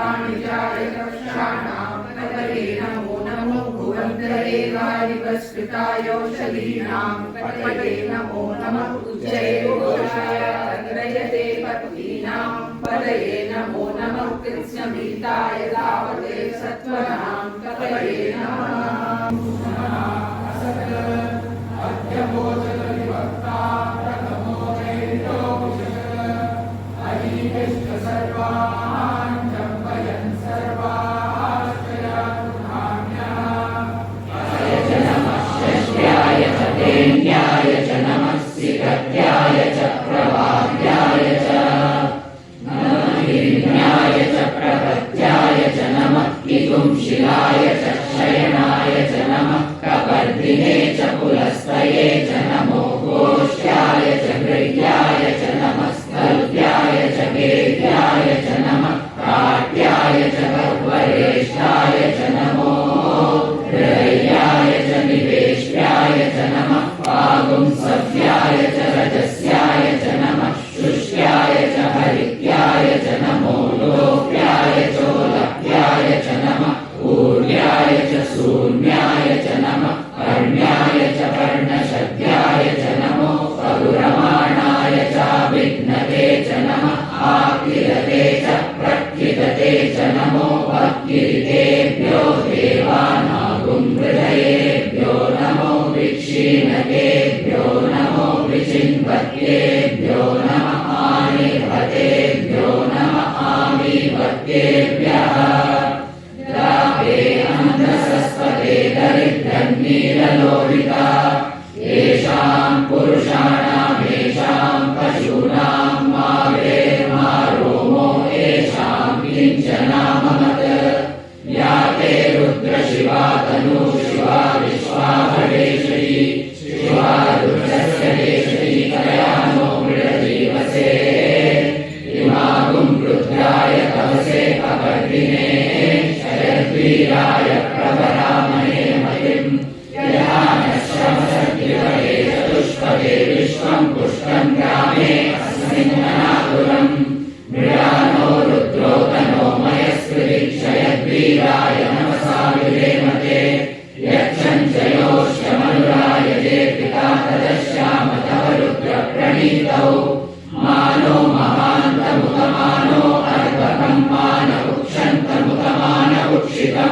वाणिजाय रक्षाणां पतये नमो नमो भुवन्तरे वारिवस्कृतायोषधीनां पतये नमो नमः उच्चैर्घोषाय तद्रयते पत्नीनां पतये नमो नमः कृत्स्नमीताय धावते सत्त्वनां पतये नमः न्याय च नमः सिकत्याय च प्रवाद्याय च नमः हिरण्याय च प्रपत्याय च नमः पितुंशिलाय च शयनाय च नमः कपर्दिने च पुलस्तये च नमो गोष्ठ्याय च गृह्याय च नमः स्थल्प्याय च वेद्याय च नमः काट्याय च गर्वरेष्ठाय च नमो हृदयाय च निवेश्याय च नमः पागुंसव्याय च रजस्याय च नमः शुष्याय च हरित्याय च नमो लोप्याय चोलप्याय च नमः ऊर्याय च शून्याय च नमः कर्ण्याय च पर्णशद्याय च नमो परुरमाणाय चाभिघ्नते च नमः आकिरते च प्रक्षितते च नमो भक्तिरितेभ्यो देवानागुंहृदयेभ्यो नमो विक्षीणकेभ्यो नमो विचिन्वत्येभ्यो नमः आनिर्भतेभ्यो नमः आमीभक्तेभ्यः द्रावे अन्धसस्पते दरिद्रन्नीललोहिता येषां पुरुषाणामेषां पशूनां मावेर्मारोमो येषां किञ्चनाममत् या ते रुद्रशिवा तनु शिवा विश्वाभवेशयी शिवा रुद्रस्य देशयी कयानो मृडजीवसे इमागुं रुद्राय तवसे कपर्दिने शयद्वीराय प्रवरामहे मतिं यदानश्रमसद्विपदे चतुष्पदे विश्वं पुष्टं ग्रामे अस्मिन्ननातुरम् मृडानो रुद्रो तनो मयस्कृतिक्षयद्वीराय नमसा विधेमते यच्छञ्चयोष्यमनुराय जे पिता तदश्याम तव रुद्रप्रणीतौ मानो महान्तमुतमानो अर्धकं मान उक्षन्तमुतमान उक्षितम्